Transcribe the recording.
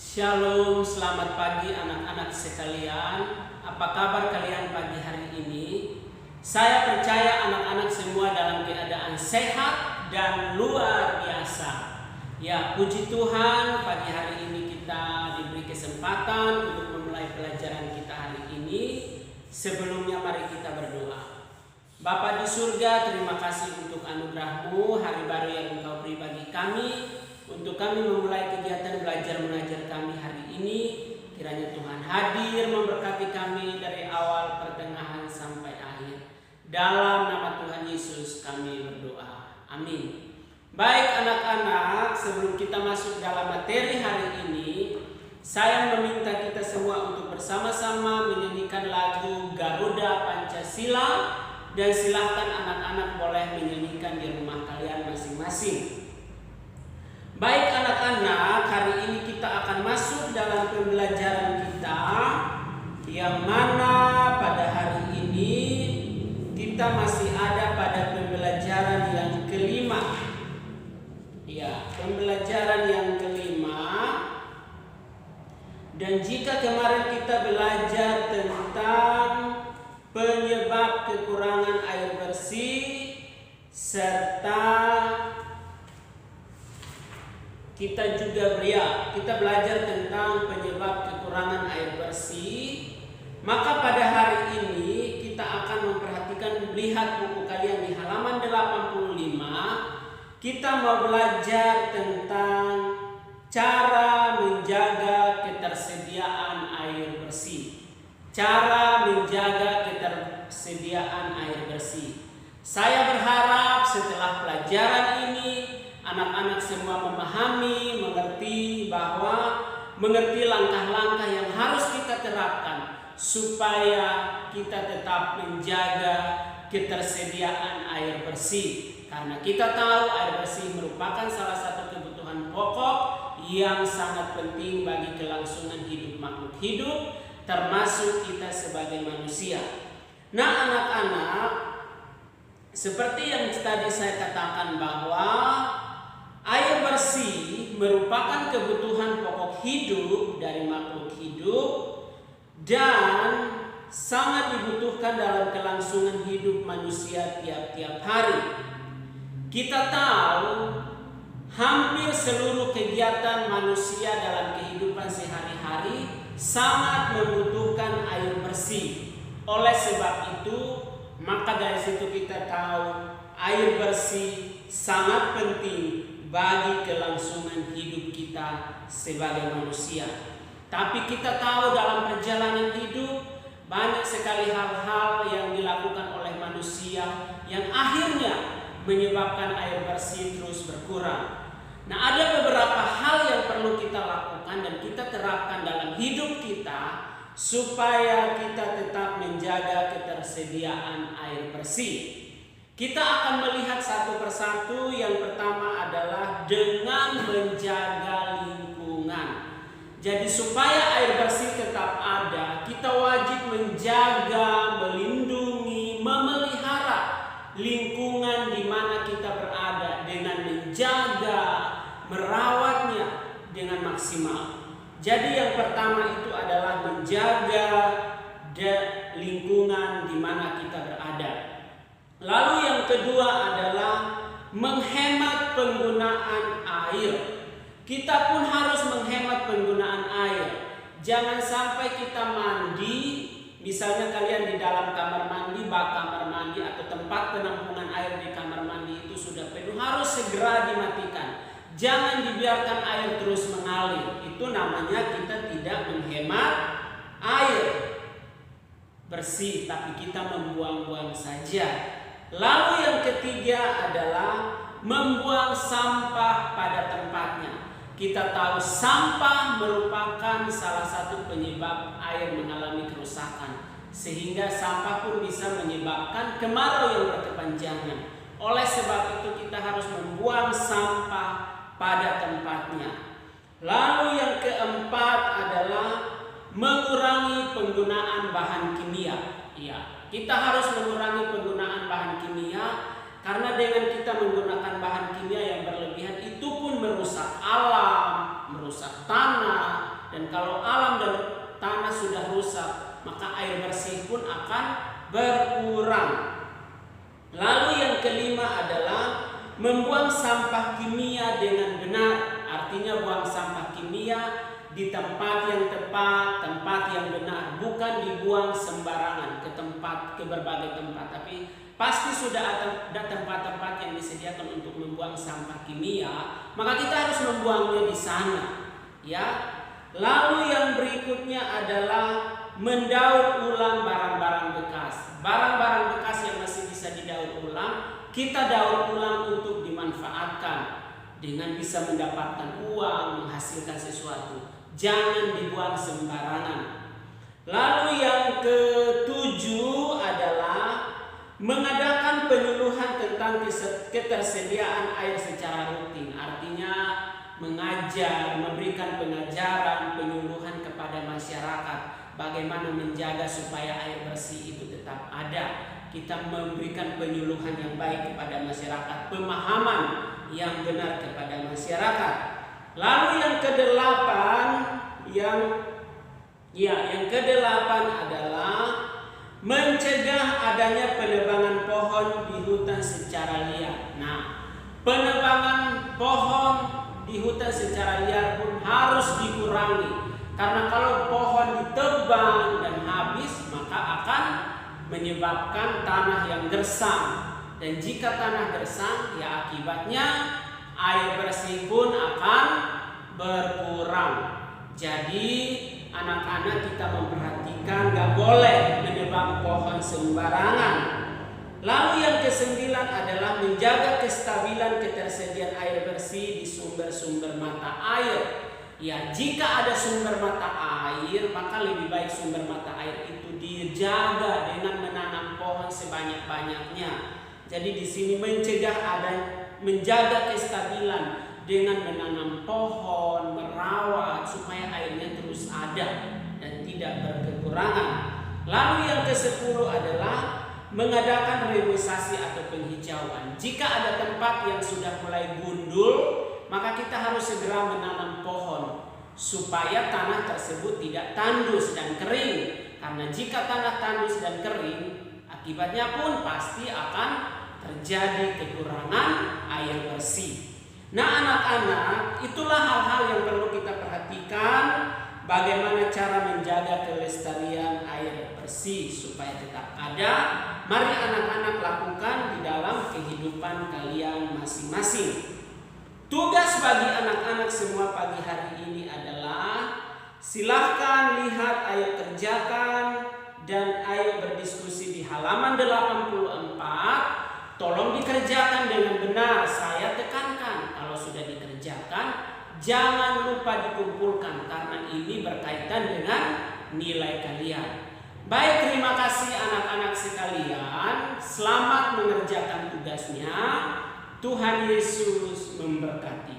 Shalom, selamat pagi anak-anak sekalian. Apa kabar kalian pagi hari ini? Saya percaya anak-anak semua dalam keadaan sehat dan luar biasa. Ya, puji Tuhan, pagi hari ini kita diberi kesempatan untuk memulai pelajaran kita hari ini. Sebelumnya mari kita berdoa. Bapa di surga, terima kasih untuk anugerah-Mu, hari baru yang Engkau beri bagi kami, untuk kami memulai kegiatan belajar mengajar kami hari ini. Kiranya Tuhan hadir memberkati kami dari awal, pertengahan sampai akhir. Dalam nama Tuhan Yesus kami berdoa. Amin. Baik anak-anak, sebelum kita masuk dalam materi hari ini, saya meminta kita semua untuk bersama-sama menyanyikan lagu Garuda Pancasila. Dan silahkan anak-anak boleh menyanyikan di rumah kalian masing-masing. Baik anak-anak, hari ini kita akan masuk dalam pembelajaran kita, yang mana pada hari ini kita masih ada pada pembelajaran yang kelima. Ya, pembelajaran yang kelima. Dan jika kemarin kita belajar tentang penyebab kekurangan air bersih, serta kita belajar tentang penyebab kekurangan air bersih, maka pada hari ini kita akan memperhatikan, melihat buku kalian di halaman 85. Kita mau belajar tentang cara menjaga ketersediaan air bersih. Cara menjaga ketersediaan air bersih. Saya berharap setelah pelajaran ini anak-anak semua memahami, mengerti langkah-langkah yang harus kita terapkan supaya kita tetap menjaga ketersediaan air bersih. Karena kita tahu air bersih merupakan salah satu kebutuhan pokok yang sangat penting bagi kelangsungan hidup makhluk hidup, termasuk kita sebagai manusia. Nah anak-anak, seperti yang tadi saya katakan bahwa air bersih merupakan kebutuhan pokok hidup dari makhluk hidup dan sangat dibutuhkan dalam kelangsungan hidup manusia tiap-tiap hari. Kita tahu hampir seluruh kegiatan manusia dalam kehidupan sehari-hari sangat membutuhkan air bersih. Oleh sebab itu, maka dari situ kita tahu air bersih sangat penting bagi kelangsungan hidup kita sebagai manusia. Tapi kita tahu dalam perjalanan hidup banyak sekali hal-hal yang dilakukan oleh manusia yang akhirnya menyebabkan air bersih terus berkurang. Nah, ada beberapa hal yang perlu kita lakukan dan kita terapkan dalam hidup kita supaya kita tetap menjaga ketersediaan air bersih. Kita akan melihat satu persatu. Yang pertama adalah dengan menjaga lingkungan. Jadi supaya air bersih tetap ada, kita wajib menjaga, melindungi, memelihara lingkungan di mana kita berada dengan menjaga, merawatnya dengan maksimal. Jadi yang pertama itu adalah menjaga lingkungan di mana kita berada. Lalu yang kedua adalah menghemat penggunaan air. Kita pun harus menghemat penggunaan air. Jangan sampai kita mandi, misalnya kalian di dalam kamar mandi, bak kamar mandi atau tempat penampungan air di kamar mandi itu sudah penuh, harus segera dimatikan. Jangan dibiarkan air terus mengalir. Itu namanya kita tidak menghemat air bersih, tapi kita membuang-buang saja. Lalu yang ketiga adalah membuang sampah pada tempatnya. Kita tahu sampah merupakan salah satu penyebab air mengalami kerusakan, sehingga sampah pun bisa menyebabkan kemarau yang berkepanjangan. Oleh sebab itu kita harus membuang sampah pada tempatnya. Lalu yang keempat adalah mengurangi penggunaan bahan kimia. Ya, kita harus mengurangi penggunaan bahan kimia, karena dengan kita menggunakan bahan kimia yang berlebihan itu pun merusak alam, merusak tanah, Dan kalau alam dan tanah sudah rusak, maka air bersih pun akan berkurang. Lalu yang kelima adalah membuang sampah kimia dengan benar. Artinya buang sampah kimia di tempat yang tepat, tempat yang benar, bukan dibuang sembarangan ke berbagai tempat. Tapi pasti sudah ada tempat-tempat yang disediakan untuk membuang sampah kimia, maka kita harus membuangnya di sana, ya. Lalu yang berikutnya adalah mendaur ulang barang-barang bekas. Barang-barang bekas yang masih bisa didaur ulang, kita daur ulang untuk dimanfaatkan dengan bisa mendapatkan uang, menghasilkan sesuatu. Jangan dibuang sembarangan. Lalu yang ketujuh adalah mengadakan penyuluhan tentang ketersediaan air secara rutin. Artinya mengajar, memberikan pengajaran, penyuluhan kepada masyarakat bagaimana menjaga supaya air bersih itu tetap ada. Kita memberikan penyuluhan yang baik kepada masyarakat, pemahaman yang benar kepada masyarakat. Lalu yang kedelapan, yang kedelapan adalah mencegah adanya penebangan pohon di hutan secara liar. Nah, penebangan pohon di hutan secara liar pun harus dikurangi. Karena kalau pohon ditebang dan habis, maka akan menyebabkan tanah yang gersang. Dan jika tanah gersang, ya akibatnya air bersih pun akan berkurang. Jadi anak-anak kita memperhatikan gak boleh menebang pohon sembarangan. Lalu yang kesembilan adalah menjaga kestabilan ketersediaan air bersih di sumber-sumber mata air. Ya, jika ada sumber mata air, maka lebih baik sumber mata air itu dijaga dengan menanam pohon sebanyak-banyaknya. Jadi di sini menjaga kestabilan dengan menanam pohon, merawat supaya airnya terus ada dan tidak berkekurangan. Lalu yang ke-10 adalah mengadakan reboisasi atau penghijauan. Jika ada tempat yang sudah mulai gundul, maka kita harus segera menanam pohon supaya tanah tersebut tidak tandus dan kering. Karena jika tanah tandus dan kering, akibatnya pun pasti akan terjadi kekurangan air bersih. Nah anak-anak, itulah hal-hal yang perlu kita perhatikan, bagaimana cara menjaga kelestarian air bersih supaya tetap ada. Mari anak-anak lakukan di dalam kehidupan kalian masing-masing. Tugas bagi anak-anak semua pagi hari ini adalah silahkan lihat, ayo kerjakan, dan ayo berdiskusi di halaman 84. Tolong dikerjakan dengan benar. Saya tekankan, kalau sudah dikerjakan, jangan lupa dikumpulkan karena ini berkaitan dengan nilai kalian. Baik, terima kasih anak-anak sekalian. Selamat mengerjakan tugasnya. Tuhan Yesus memberkati.